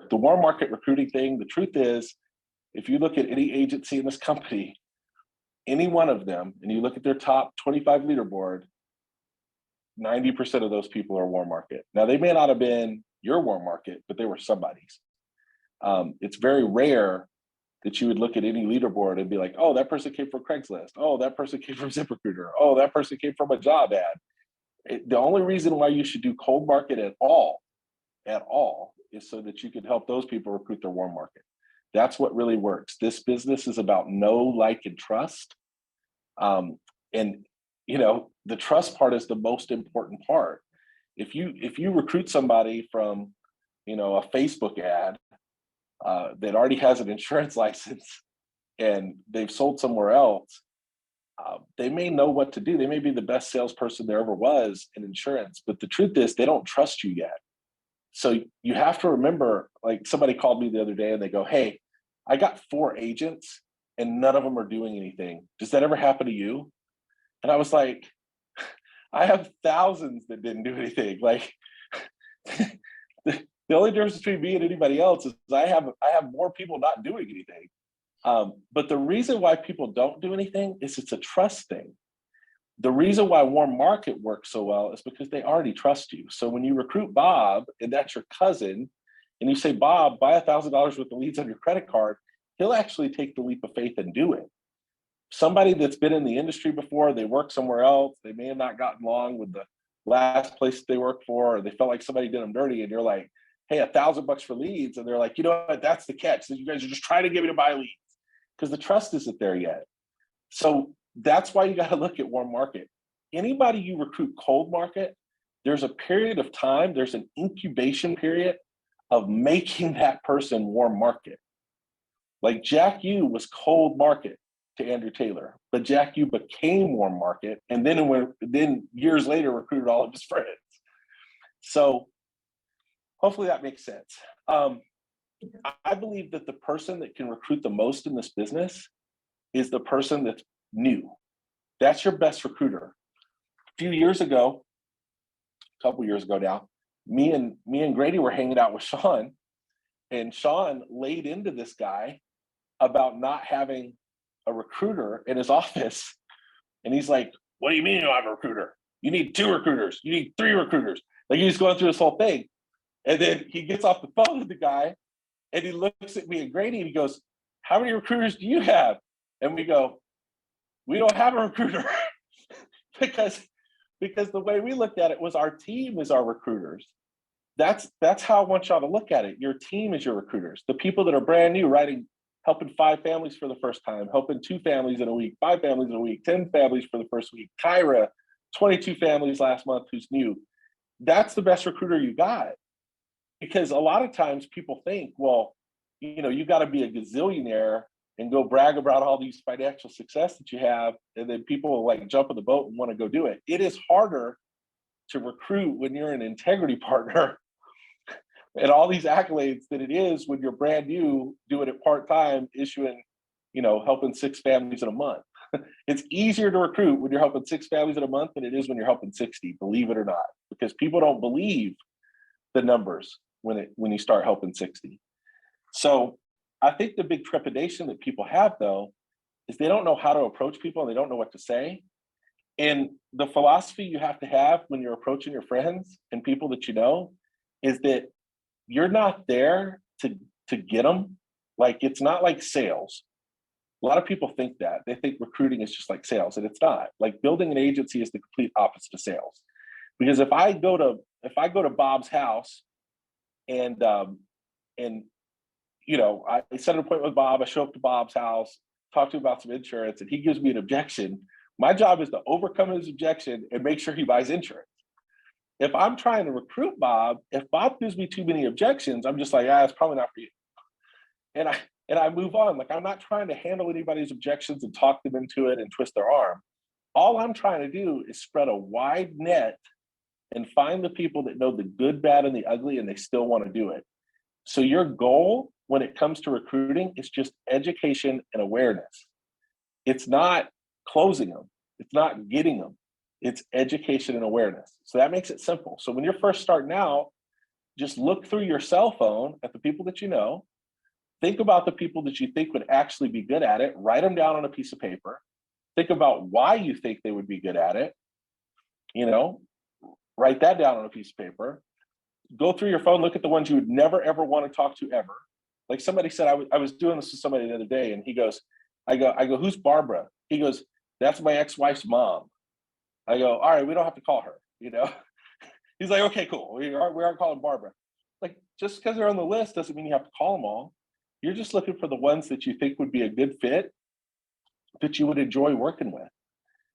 the warm market recruiting thing, the truth is, if you look at any agency in this company, any one of them, and you look at their top 25 leaderboard, 90% of those people are warm market. Now, they may not have been your warm market, but they were somebody's. It's very rare that you would look at any leaderboard and be like, oh, that person came from Craigslist. Oh, that person came from ZipRecruiter. Oh, that person came from a job ad. The only reason why you should do cold market at all, is so that you can help those people recruit their warm market. That's what really works. This business is about know, like, and trust. And the trust part is the most important part. If you recruit somebody from, a Facebook ad that already has an insurance license and they've sold somewhere else, they may know what to do. They may be the best salesperson there ever was in insurance, but the truth is they don't trust you yet. So you have to remember, like somebody called me the other day and they go, hey, I got 4 agents and none of them are doing anything. Does that ever happen to you? And I was like, I have thousands that didn't do anything. Like the only difference between me and anybody else is I have more people not doing anything. But the reason why people don't do anything is it's a trust thing. The reason why warm market works so well is because they already trust you. So when you recruit Bob and that's your cousin, and you say, Bob, buy $1,000 worth of leads on your credit card, he'll actually take the leap of faith and do it. Somebody that's been in the industry before, they work somewhere else, they may have not gotten along with the last place they worked for, or they felt like somebody did them dirty, and you're like, hey, $1,000 for leads. And they're like, you know what, that's the catch. So you guys are just trying to get me to buy leads because the trust isn't there yet. So that's why you got to look at warm market. Anybody you recruit cold market, there's a period of time, there's an incubation period of making that person warm market. Like Jack U was cold market to Andrew Taylor, but Jack U became warm market, and then years later recruited all of his friends. So hopefully that makes sense. I believe that the person that can recruit the most in this business is the person that's new. That's your best recruiter. A few years ago, a couple years ago now, me and Grady were hanging out with Sean, and Sean laid into this guy about not having a recruiter in his office. And he's like, what do you mean you don't have a recruiter? You need 2 recruiters. You need 3 recruiters. Like he's going through this whole thing. And then he gets off the phone with the guy and he looks at me and Grady and he goes, how many recruiters do you have? And we go, we don't have a recruiter because the way we looked at it was our team is our recruiters. That's how I want y'all to look at it. Your team is your recruiters. The people that are brand new, helping 5 families for the first time, helping 2 families in a week, 5 families in a week, 10 families for the first week. Kyra, 22 families last month who's new. That's the best recruiter you got. Because a lot of times people think, well, you got to be a gazillionaire and go brag about all these financial success that you have, and then people like jump in the boat and want to go do it. It is harder to recruit when you're an integrity partner and all these accolades than it is when you're brand new, doing it part-time, issuing, helping 6 families in a month. It's easier to recruit when you're helping 6 families in a month than it is when you're helping 60, believe it or not, because people don't believe the numbers when you start helping 60. So I think the big trepidation that people have, though, is they don't know how to approach people and they don't know what to say. And the philosophy you have to have when you're approaching your friends and people that you know is that you're not there to get them. Like, it's not like sales. A lot of people think that. They think recruiting is just like sales, and it's not. Like, building an agency is the complete opposite of sales. Because if I go to Bob's house and I set an appointment with Bob, I show up to Bob's house, talk to him about some insurance, and he gives me an objection. My job is to overcome his objection and make sure he buys insurance. If I'm trying to recruit Bob, if Bob gives me too many objections, I'm just like, it's probably not for you. And I move on. Like, I'm not trying to handle anybody's objections and talk them into it and twist their arm. All I'm trying to do is spread a wide net and find the people that know the good, bad, and the ugly, and they still want to do it. So your goal when it comes to recruiting is just education and awareness. It's not closing them. It's not getting them. It's education and awareness. So that makes it simple. So when you're first starting out, just look through your cell phone at the people that you know. Think about the people that you think would actually be good at it. Write them down on a piece of paper. Think about why you think they would be good at it. You know, write that down on a piece of paper. Go through your phone, look at the ones you would never, ever want to talk to ever. Like somebody said, I was doing this with somebody the other day, and he goes, I go, who's Barbara? He goes, that's my ex-wife's mom. I go, all right, we don't have to call her, you know? He's like, okay, cool. We aren't calling Barbara. Like, just because they're on the list doesn't mean you have to call them all. You're just looking for the ones that you think would be a good fit, that you would enjoy working with.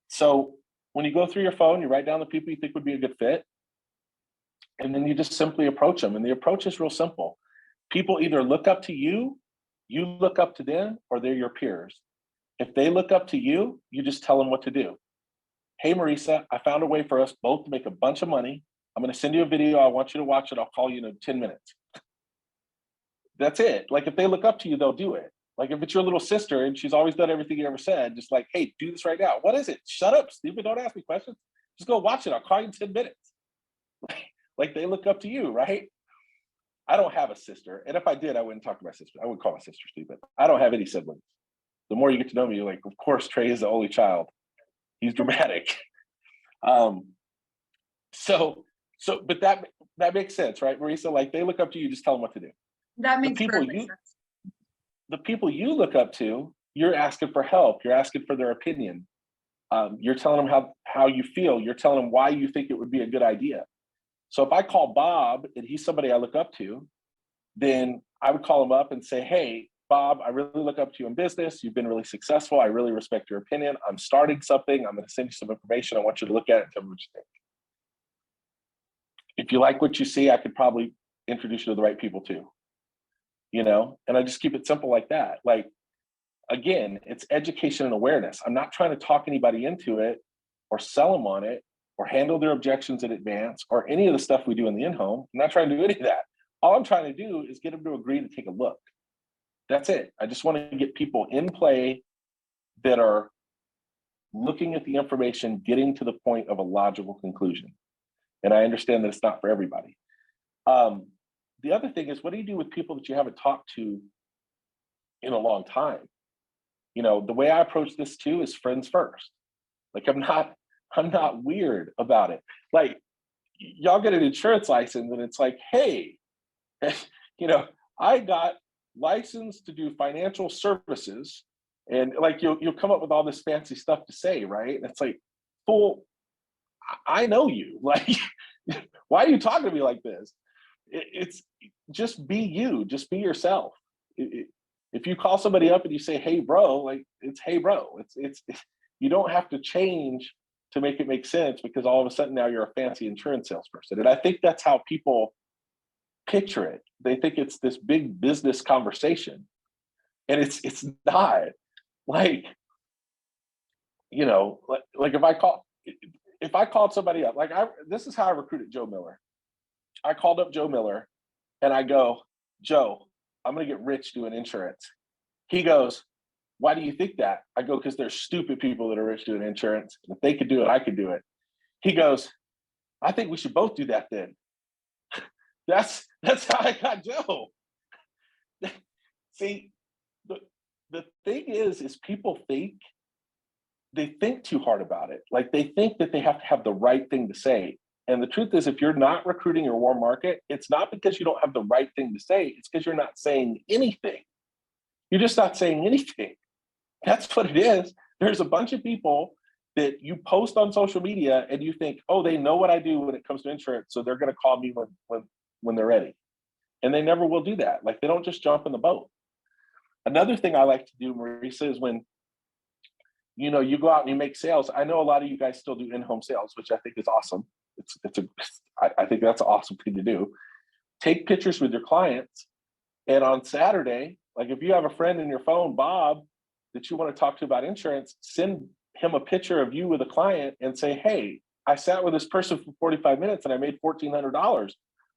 So when you go through your phone, you write down the people you think would be a good fit, and then you just simply approach them. And the approach is real simple. People either look up to you, you look up to them, or they're your peers. If they look up to you, you just tell them what to do. Hey, Marisa, I found a way for us both to make a bunch of money. I'm going to send you a video. I want you to watch it. I'll call you in 10 minutes. That's it. Like, if they look up to you, they'll do it. Like, if it's your little sister and she's always done everything you ever said, just like, hey, do this right now. What is it? Shut up, Stephen. Don't ask me questions. Just go watch it. I'll call you in 10 minutes. Like, they look up to you, right? I don't have a sister. And if I did, I wouldn't talk to my sister. I wouldn't call my sister Stephen. I don't have any siblings. The more you get to know me, you're like, of course, Trey is the only child. He's dramatic. But that makes sense, right, Marisa? Like, they look up to you, just tell them what to do. That makes perfect sense. The people you look up to, you're asking for help. You're asking for their opinion. You're telling them how you feel. You're telling them why you think it would be a good idea. So if I call Bob and he's somebody I look up to, then I would call him up and say, hey, Bob, I really look up to you in business. You've been really successful. I really respect your opinion. I'm starting something. I'm going to send you some information. I want you to look at it and tell me what you think. If you like what you see, I could probably introduce you to the right people too. You know, and I just keep it simple like that. Like, again, it's education and awareness. I'm not trying to talk anybody into it or sell them on it or handle their objections in advance or any of the stuff we do in the in-home. I'm not trying to do any of that. All I'm trying to do is get them to agree to take a look. That's it. I just want to get people in play that are looking at the information, getting to the point of a logical conclusion. And I understand that it's not for everybody. The other thing is, what do you do with people that you haven't talked to in a long time? You know, the way I approach this too is friends first. Like, I'm not weird about it. Like, y'all get an insurance license and it's like, hey, you know, I got licensed to do financial services, and like you'll come up with all this fancy stuff to say, right? And it's like, fool, I know you. Like, why are you talking to me like this? It's just be you, just be yourself. If you call somebody up and you say, hey bro, like, it's hey bro. It's you don't have to change to make it make sense, because all of a sudden now you're a fancy insurance salesperson. And I think that's how people picture it. They think it's this big business conversation, and it's not. Like, you know, like if I called somebody up, like this is how I recruited Joe Miller. I called up Joe Miller and I go, Joe, I'm going to get rich doing insurance. He goes, why do you think that? I go, because there's stupid people that are rich doing insurance. If they could do it, I could do it. He goes, I think we should both do that then. That's how I got Joe. See, the thing is people think too hard about it. Like, they think that they have to have the right thing to say. And the truth is, if you're not recruiting your warm market, it's not because you don't have the right thing to say. It's because you're not saying anything. You're just not saying anything. That's what it is. There's a bunch of people that you post on social media and you think, oh, they know what I do when it comes to insurance, so they're going to call me when they're ready. And they never will do that. Like, they don't just jump in the boat. Another thing I like to do, Marisa, is when, you know, you go out and you make sales. I know a lot of you guys still do in-home sales, which I think is awesome. I think that's an awesome thing to do. Take pictures with your clients, and on Saturday, like, if you have a friend in your phone, Bob, that you want to talk to about insurance, send him a picture of you with a client and say, hey, I sat with this person for 45 minutes and I made $1,400,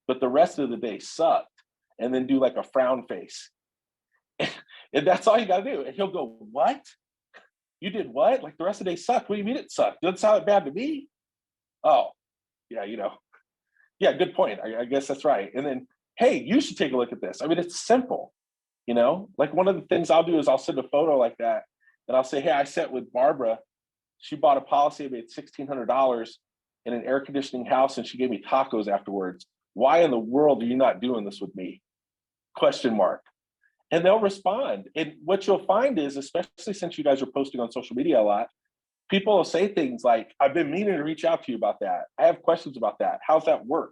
but the rest of the day sucked. And then do like a frown face. And that's all you got to do. And he'll go, what? You did what? Like, the rest of the day sucked. What do you mean it sucked? Doesn't sound bad to me. Oh, yeah, you know. Yeah, good point. I guess that's right. And then, hey, you should take a look at this. I mean, it's simple, you know? Like one of the things I'll do is I'll send a photo like that and I'll say, hey, I sat with Barbara. She bought a policy, I made $1,600 in an air conditioning house and she gave me tacos afterwards. Why in the world are you not doing this with me? Question mark. And they'll respond. And what you'll find is, especially since you guys are posting on social media a lot, people will say things like, I've been meaning to reach out to you about that. I have questions about that. How's that work?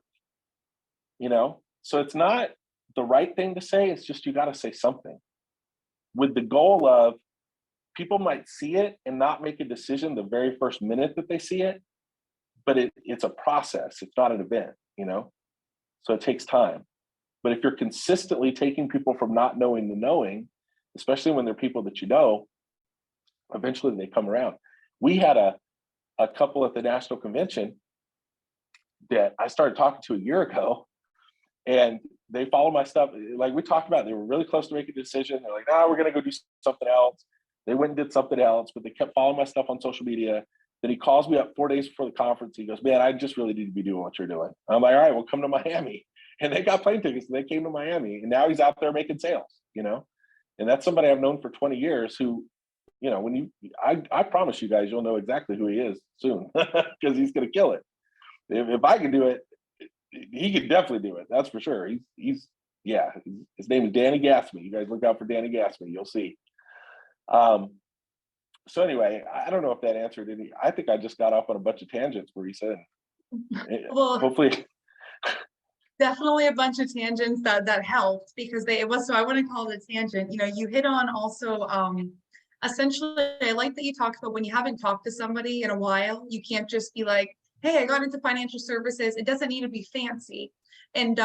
You know, so it's not the right thing to say. It's just, you got to say something with the goal of people might see it and not make a decision the very first minute that they see it, but it's a process. It's not an event, you know, so it takes time. But if you're consistently taking people from not knowing to knowing, especially when they're people that you know, eventually they come around. We had a couple at the national convention that I started talking to a year ago, and they follow my stuff. Like we talked about, they were really close to making a decision. They're like, no, we're going to go do something else. They went and did something else, but they kept following my stuff on social media. Then he calls me up 4 days before the conference. He goes, man, I just really need to be doing what you're doing. I'm like, all right, well, come to Miami. And they got plane tickets and they came to Miami. And now he's out there making sales, you know? And that's somebody I've known for 20 years who, you know, I promise you guys, you'll know exactly who he is soon because he's going to kill it. If I can do it, he can definitely do it. That's for sure. His name is Danny Gatsby. You guys look out for Danny Gatsby. You'll see. So anyway, I don't know if that answered any. I think I just got off on a bunch of tangents where he said, well, hopefully. Definitely a bunch of tangents that helped because it was, so I wouldn't call it a tangent. You know, you hit on also, essentially, I like that you talked about when you haven't talked to somebody in a while, you can't just be like, hey, I got into financial services. It doesn't need to be fancy. And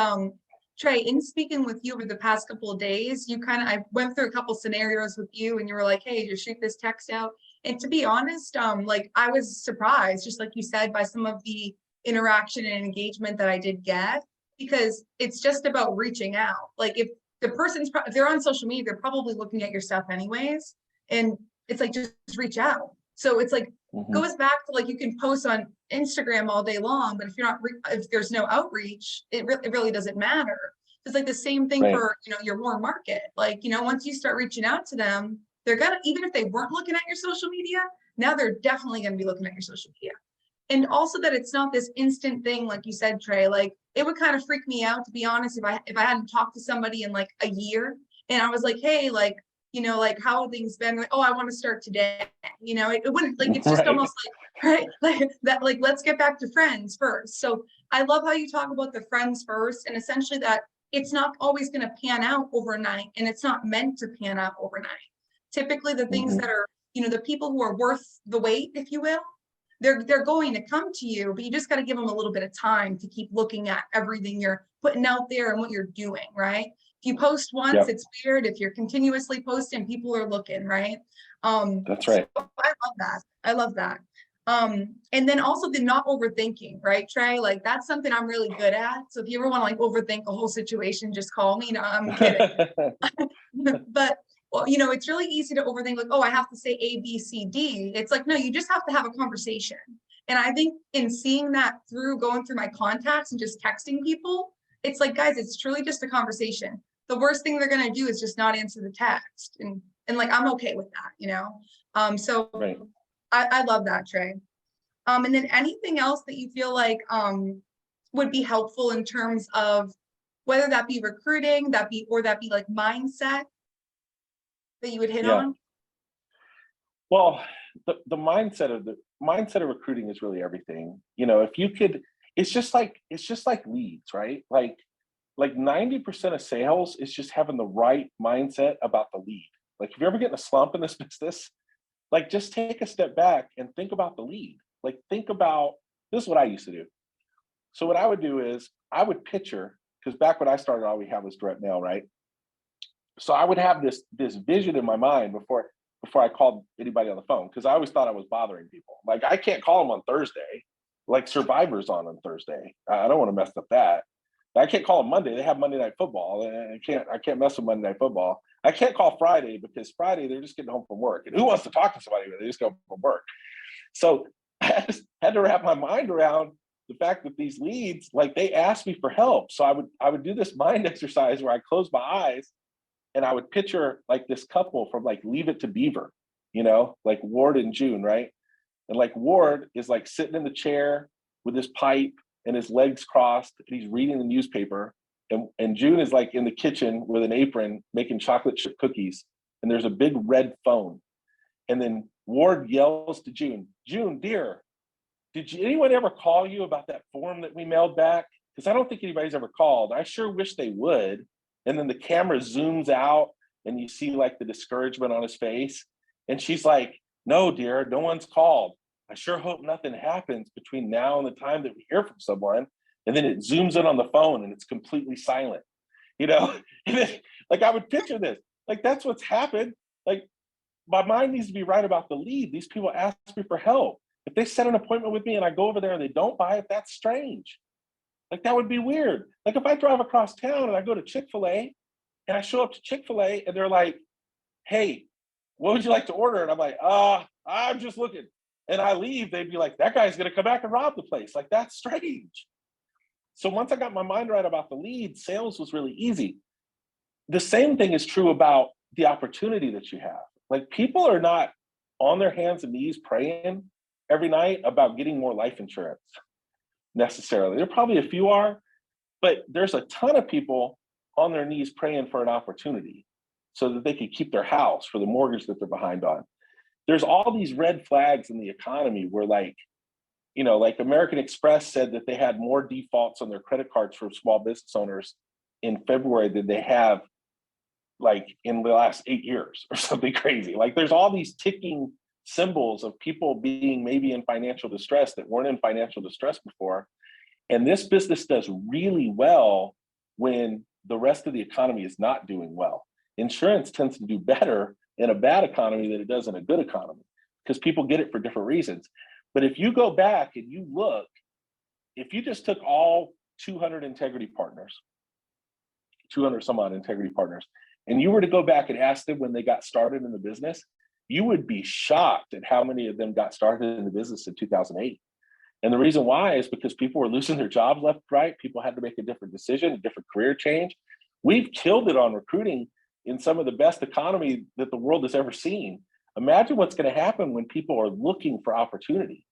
Trey, in speaking with you over the past couple of days, I went through a couple scenarios with you and you were like, hey, just shoot this text out. And to be honest, like I was surprised, just like you said, by some of the interaction and engagement that I did get, because it's just about reaching out. Like if they're on social media, they're probably looking at your stuff anyways. And it's like, just reach out. So it's like, goes back to like, you can post on Instagram all day long, but if there's no outreach, it really doesn't matter. It's like the same thing for, you know, your warm market. Like, you know, once you start reaching out to them, they're gonna, even if they weren't looking at your social media, now they're definitely gonna be looking at your social media. And also that it's not this instant thing, like you said, Trey, like it would kind of freak me out, to be honest, if I hadn't talked to somebody in like a year and I was like, hey, like, you know, like how have things been? Like, oh, I want to start today. You know, it wouldn't, like, it's just almost like, right, like that, like, let's get back to friends first. So I love how you talk about the friends first, and essentially that it's not always going to pan out overnight, and it's not meant to pan out overnight. Typically the things that are, you know, the people who are worth the wait, if you will, they're going to come to you, but you just got to give them a little bit of time to keep looking at everything you're putting out there and what you're doing, right? If you post once, it's weird. If you're continuously posting, people are looking, right? That's right. So I love that. I love that. And then also the not overthinking, right, Trey? Like that's something I'm really good at. So if you ever want to like overthink the whole situation, just call me. No, I'm kidding. But well, you know, it's really easy to overthink, like, oh, I have to say A, B, C, D. It's like, no, you just have to have a conversation. And I think in seeing that through going through my contacts and just texting people, it's like, guys, it's truly just a conversation. The worst thing they're going to do is just not answer the text. And like, I'm okay with that, you know? So I love that, Trey. And then anything else that you feel like would be helpful in terms of whether that be recruiting, or that be like mindset that you would hit on? Well, the mindset of recruiting is really everything. You know, if you could, it's just like leads, right? Like 90% of sales is just having the right mindset about the lead. Like if you're ever getting a slump in this business, like just take a step back and think about the lead. Like think about, this is what I used to do. So what I would do is I would picture, because back when I started, all we had was direct mail, right? So I would have this vision in my mind before I called anybody on the phone, because I always thought I was bothering people. Like I can't call them on Thursday, like Survivor's on Thursday. I don't want to mess up that. I can't call them Monday. They have Monday Night Football. And I can't mess with Monday Night Football. I can't call Friday because Friday they're just getting home from work. And who wants to talk to somebody when they just go from work? So I just had to wrap my mind around, the fact that these leads, like they asked me for help. So I would do this mind exercise where I close my eyes and I would picture like this couple from like Leave It to Beaver, you know, like Ward and June, right? And like Ward is like sitting in the chair with his pipe and his legs crossed, and he's reading the newspaper. And June is like in the kitchen with an apron making chocolate chip cookies. And there's a big red phone. And then Ward yells to June, June, dear, anyone ever call you about that form that we mailed back? Because I don't think anybody's ever called. I sure wish they would. And then the camera zooms out and you see like the discouragement on his face. And she's like, no, dear, no one's called. I sure hope nothing happens between now and the time that we hear from someone. And then it zooms in on the phone and it's completely silent, you know? And then, like I would picture this, like that's what's happened. Like my mind needs to be right about the lead. These people ask me for help. If they set an appointment with me and I go over there and they don't buy it, that's strange. Like that would be weird. Like if I drive across town and I go to Chick-fil-A and I show up to Chick-fil-A and they're like, hey, what would you like to order? And I'm like, I'm just looking. And I leave, they'd be like, that guy's gonna come back and rob the place. Like that's strange. So once I got my mind right about the lead, sales was really easy. The same thing is true about the opportunity that you have. Like people are not on their hands and knees praying every night about getting more life insurance necessarily. There probably a few are, but there's a ton of people on their knees praying for an opportunity so that they could keep their house for the mortgage that they're behind on. There's all these red flags in the economy where like, you know, like American Express said that they had more defaults on their credit cards for small business owners in February than they have like in the last 8 years or something crazy. Like there's all these ticking symbols of people being maybe in financial distress that weren't in financial distress before. And this business does really well when the rest of the economy is not doing well. Insurance tends to do better in a bad economy than it does in a good economy because people get it for different reasons. But if you go back and you look, if you just took all 200 integrity partners, 200 some odd integrity partners, and you were to go back and ask them when they got started in the business, you would be shocked at how many of them got started in the business in 2008. And the reason why is because people were losing their jobs left, right? People had to make a different decision, a different career change. We've killed it on recruiting in some of the best economy that the world has ever seen. Imagine what's going to happen when people are looking for opportunity.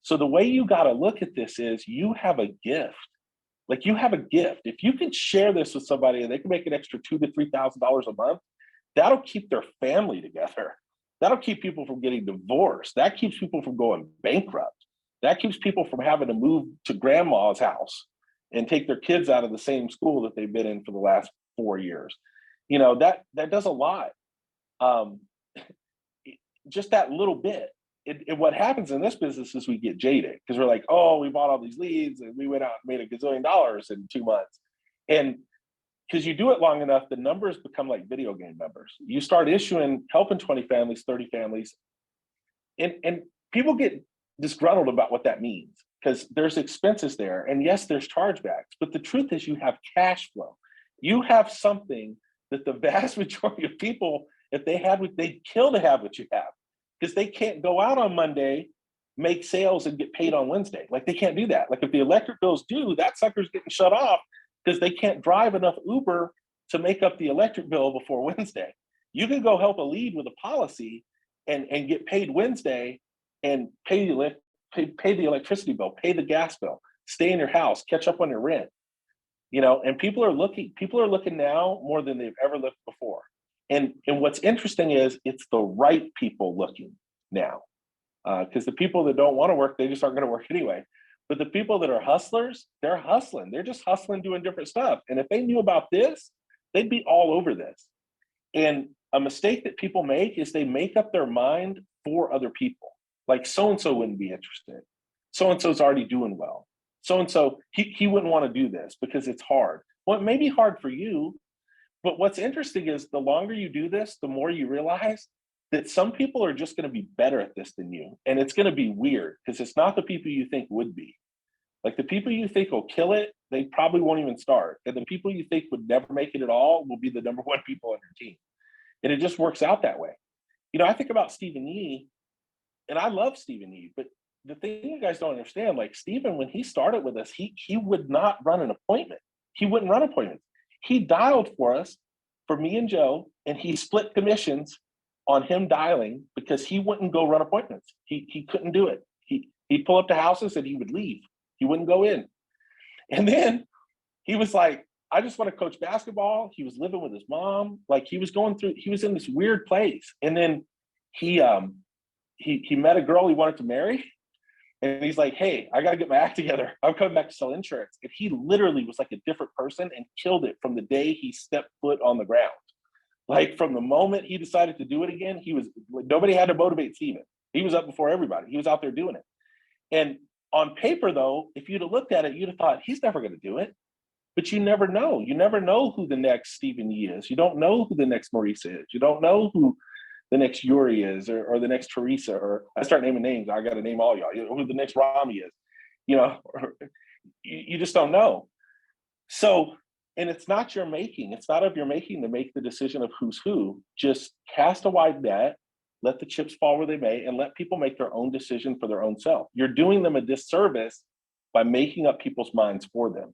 So the way you got to look at this is you have a gift. Like you have a gift. If you can share this with somebody and they can make an extra $2,000 to $3,000 a month, that'll keep their family together. That'll keep people from getting divorced. That keeps people from going bankrupt. That keeps people from having to move to grandma's house and take their kids out of the same school that they've been in for the last 4 years. You know, that does a lot. Just that little bit. What happens in this business is we get jaded because we're like, oh, we bought all these leads and we went out and made $1 gazillion in 2 months. And because you do it long enough, the numbers become like video game numbers. You start helping 20 families, 30 families, and people get disgruntled about what that means because there's expenses there. And yes, there's chargebacks, but the truth is you have cash flow. You have something that the vast majority of people, if they had what they'd kill to have what you have, because they can't go out on Monday, make sales and get paid on Wednesday. Like they can't do that. Like if the electric bill's due, that sucker's getting shut off because they can't drive enough Uber to make up the electric bill before Wednesday. You can go help a lead with a policy and get paid Wednesday and pay the electricity bill, pay the gas bill, stay in your house, catch up on your rent. You know, and people are looking now more than they've ever looked before. And what's interesting is it's the right people looking now. Because the people that don't want to work, they just aren't going to work anyway. But the people that are hustlers, they're hustling. They're just hustling, doing different stuff. And if they knew about this, they'd be all over this. And a mistake that people make is they make up their mind for other people. Like so-and-so wouldn't be interested. So-and-so's already doing well. So-and-so, he wouldn't want to do this because it's hard. Well, it may be hard for you, but what's interesting is the longer you do this, the more you realize that some people are just going to be better at this than you. And it's going to be weird because it's not the people you think would be. Like the people you think will kill it, they probably won't even start. And the people you think would never make it at all will be the number one people on your team. And it just works out that way. You know, I think about Stephen Yee, and I love Stephen Yee, but the thing you guys don't understand, like Stephen, when he started with us, he would not run an appointment. He wouldn't run appointments. He dialed for us, for me and Joe, and he split commissions on him dialing because he wouldn't go run appointments. He couldn't do it. He'd pull up to houses and he would leave. He wouldn't go in. And then he was like, I just want to coach basketball. He was living with his mom. Like he was in this weird place. And then he met a girl he wanted to marry. And he's like, hey, I got to get my act together. I'm coming back to sell insurance. And he literally was like a different person and killed it from the day he stepped foot on the ground. Like from the moment he decided to do it again, nobody had to motivate Steven. He was up before everybody. He was out there doing it. And on paper, though, if you'd have looked at it, you'd have thought he's never going to do it. But you never know. You never know who the next Stephen Yee is. You don't know who the next Marisa is. You don't know who the next Yuri is, or the next Teresa, or I start naming names. I got to name all y'all. You know, who the next Rami is. You know, you just don't know. So, and it's not your making. It's not of your making to make the decision of who's who. Just cast a wide net, let the chips fall where they may, and let people make their own decision for their own self. You're doing them a disservice by making up people's minds for them.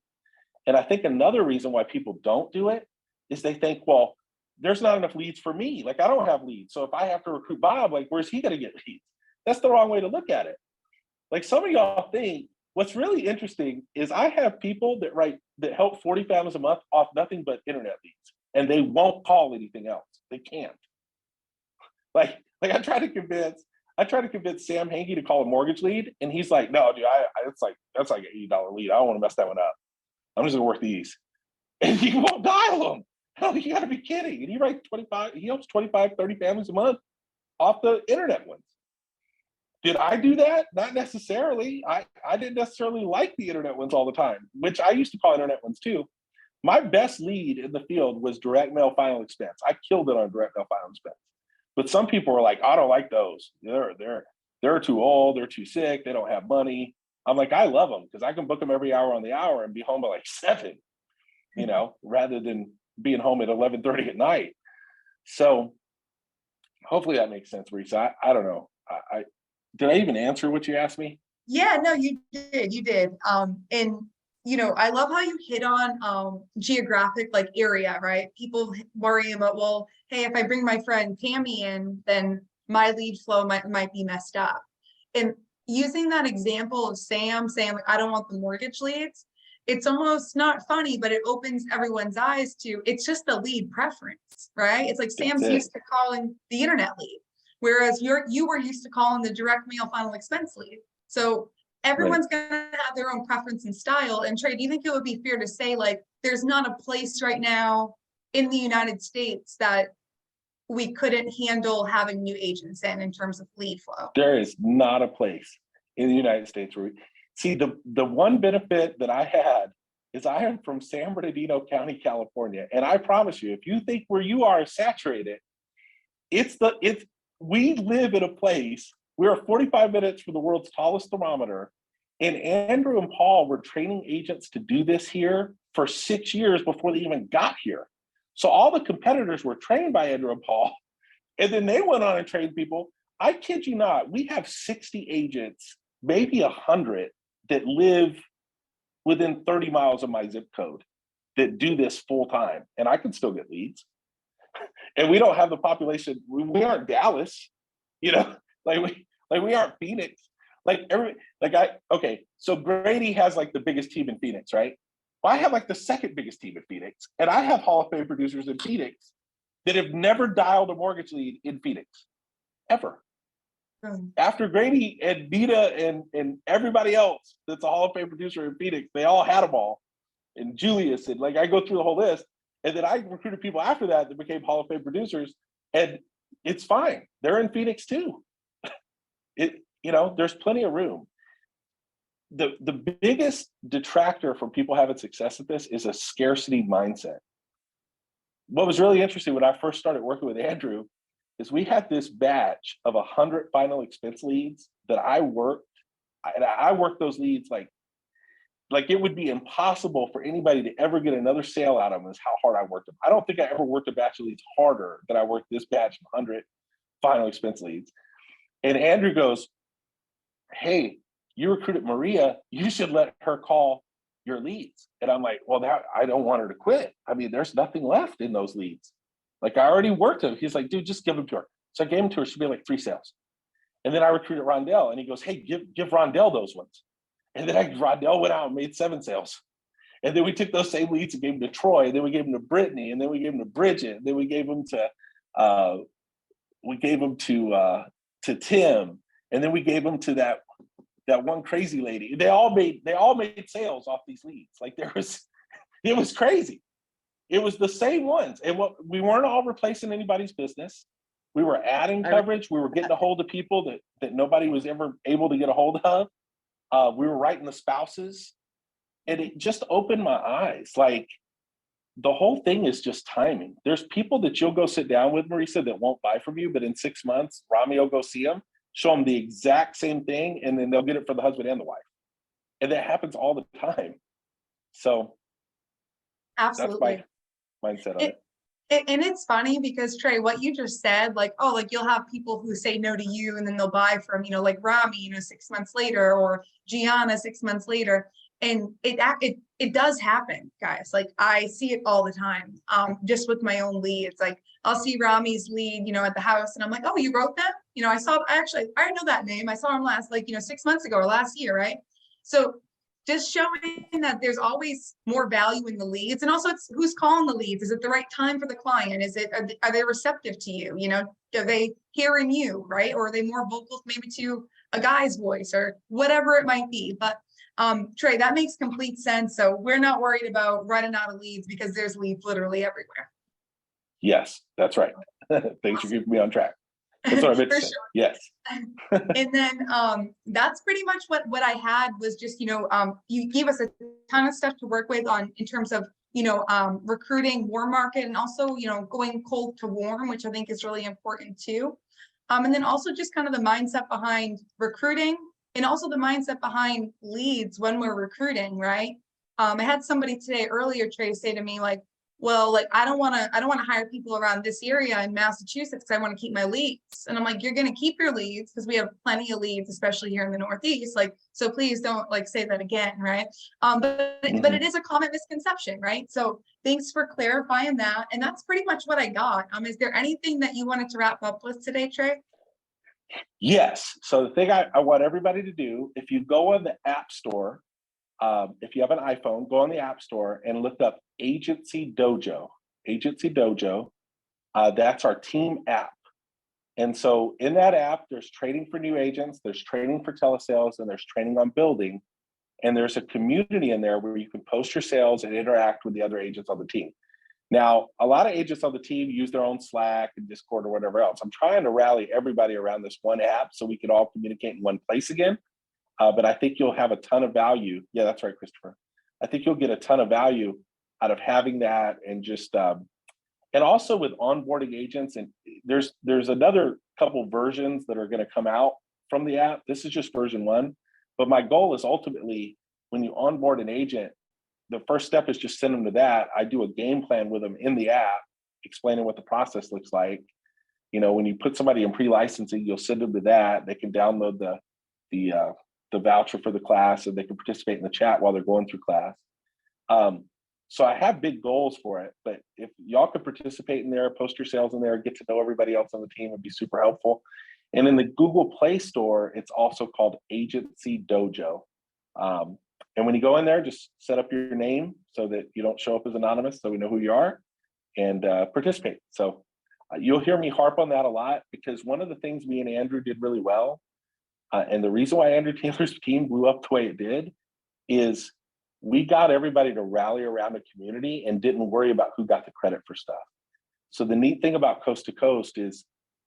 And I think another reason why people don't do it is they think, well, there's not enough leads for me. Like I don't have leads. So if I have to recruit Bob, like where's he going to get leads? That's the wrong way to look at it. Like some of y'all think what's really interesting is I have people that help 40 families a month off nothing but internet leads, and they won't call anything else. They can't. Like I try to convince Sam Hanky to call a mortgage lead, and he's like, no, dude, that's like an $80 lead. I don't want to mess that one up. I'm just gonna work these. And he won't dial them. Hell, you gotta be kidding. And he helps 25, 30 families a month off the internet ones. Did I do that? Not necessarily. I didn't necessarily like the internet ones all the time, which I used to call internet ones too. My best lead in the field was direct mail final expense. I killed it on direct mail final expense. But some people were like, I don't like those. They're too old, they're too sick, they don't have money. I'm like, I love them because I can book them every hour on the hour and be home by like 7, rather than being home at 11:30 at night. So hopefully that makes sense, Marisa. I don't know. Did I even answer what you asked me? Yeah, no, you did. And I love how you hit on geographic like area, right? People worry about, well, hey, if I bring my friend Tammy in, then my lead flow might be messed up. And using that example of Sam saying, like, I don't want the mortgage leads, it's almost not funny, but it opens everyone's eyes to, it's just the lead preference, right? It's like Sam's used to calling the internet lead, whereas you were used to calling the direct mail final expense lead. So everyone's going to have their own preference and style. And Trey, do you think it would be fair to say, like, there's not a place right now in the United States that we couldn't handle having new agents in terms of lead flow? There is not a place in the United States where see, the one benefit that I had is I am from San Bernardino County, California. And I promise you, if you think where you are is saturated, we live in a place, we're 45 minutes from the world's tallest thermometer. And Andrew and Paul were training agents to do this here for 6 years before they even got here. So all the competitors were trained by Andrew and Paul, and then they went on and trained people. I kid you not, we have 60 agents, maybe 100, that live within 30 miles of my zip code that do this full time, and I can still get leads. And we don't have the population. We aren't Dallas, like we aren't Phoenix. So Grady has like the biggest team in Phoenix, right? Well, I have like the second biggest team in Phoenix, and I have Hall of Fame producers in Phoenix that have never dialed a mortgage lead in Phoenix, ever. After Grady and Nita and everybody else that's a Hall of Fame producer in Phoenix, they all had them all. And Julius, and like I go through the whole list. And then I recruited people after that became Hall of Fame producers, and it's fine. They're in Phoenix too. There's plenty of room. The biggest detractor from people having success at this is a scarcity mindset. What was really interesting when I first started working with Andrew is we had this batch of 100 final expense leads that I worked. I worked those leads like it would be impossible for anybody to ever get another sale out of them is how hard I worked them. I don't think I ever worked a batch of leads harder than I worked this batch of 100 final expense leads. And Andrew goes, hey, you recruited Maria, you should let her call your leads. And I'm like, well, I don't want her to quit. I mean, there's nothing left in those leads. Like, I already worked them. He's like, dude, just give them to her. So I gave them to her. She'd be like 3 sales. And then I recruited Rondell, and he goes, hey, give Rondell those ones. And then Rondell went out and made 7 sales. And then we took those same leads and gave them to Troy, and then we gave them to Brittany, and then we gave them to Bridget, and then we gave them to Tim, and then we gave them to that one crazy lady. They all made sales off these leads. Like, it was crazy. It was the same ones. And we weren't all replacing anybody's business. We were adding coverage. We were getting a hold of people that nobody was ever able to get a hold of. We were writing the spouses. And it just opened my eyes. Like, the whole thing is just timing. There's people that you'll go sit down with, Marisa, that won't buy from you, but in 6 months, Rami will go see them, show them the exact same thing, and then they'll get it for the husband and the wife. And that happens all the time. So Absolutely. That's my mindset on it. And it's funny because, Trey, what you just said, like, oh, like, you'll have people who say no to you and then they'll buy from, like Rami, 6 months later, or Gianna 6 months later. And it does happen, guys. Like, I see it all the time, just with my own leads. Like, I'll see Rami's lead, at the house, and I'm like, oh, you wrote that? I know that name. I saw him last, 6 months ago or last year, right? So just showing that there's always more value in the leads. And also, it's who's calling the leads. Is it the right time for the client? Are they receptive to you? Are they hearing you, right? Or are they more vocal maybe to a guy's voice or whatever it might be? But Trey, that makes complete sense. So we're not worried about running out of leads because there's leads literally everywhere. Yes, that's right. Thanks for keeping me on track. That's what I meant to say. Sure. Yes. And then that's pretty much what I had was just, you gave us a ton of stuff to work with in terms of, recruiting warm market, and also, going cold to warm, which I think is really important too. And then also just kind of the mindset behind recruiting, and also the mindset behind leads when we're recruiting, right? I had somebody today earlier, Trey, say to me, like, well, like, I don't want to hire people around this area in Massachusetts because I want to keep my leads. And I'm like, you're going to keep your leads because we have plenty of leads, especially here in the Northeast. Like, so please don't say that again, right? But it is a common misconception, right? So thanks for clarifying that. And that's pretty much what I got. Is there anything that you wanted to wrap up with today, Trey? Yes. So the thing I want everybody to do, if you go on the App Store, if you have an iPhone, go on the App Store and look up Agency Dojo. Agency Dojo. That's our team app. And so in that app, there's training for new agents, there's training for telesales, and there's training on building. And there's a community in there where you can post your sales and interact with the other agents on the team. Now, a lot of agents on the team use their own Slack and Discord or whatever else. I'm trying to rally everybody around this one app so we can all communicate in one place again. But I think you'll have a ton of value. Yeah, that's right, Christopher. I think you'll get a ton of value out of having that, and just and also with onboarding agents. And there's another couple versions that are going to come out from the app. This is just version 1. But my goal is ultimately, when you onboard an agent, the first step is just send them to that. I do a game plan with them in the app, explaining what the process looks like. When you put somebody in pre-licensing, you'll send them to that. They can download the voucher for the class, and they can participate in the chat while they're going through class. So I have big goals for it, but if y'all could participate in there, post your sales in there, get to know everybody else on the team, would be super helpful. And in the Google Play Store, it's also called Agency Dojo. And when you go in there, just set up your name so that you don't show up as anonymous, so we know who you are, and participate. So you'll hear me harp on that a lot, because one of the things me and Andrew did really well, and the reason why Andrew Taylor's team blew up the way it did, is we got everybody to rally around the community and didn't worry about who got the credit for stuff. So the neat thing about Coast to Coast is,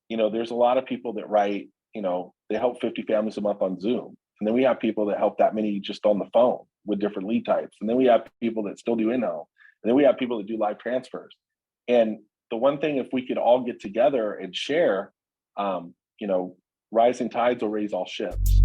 there's a lot of people that write, they help 50 families a month on Zoom. And then we have people that help that many just on the phone with different lead types. And then we have people that still do in-home. And then we have people that do live transfers. And the one thing, if we could all get together and share, rising tides will raise all ships.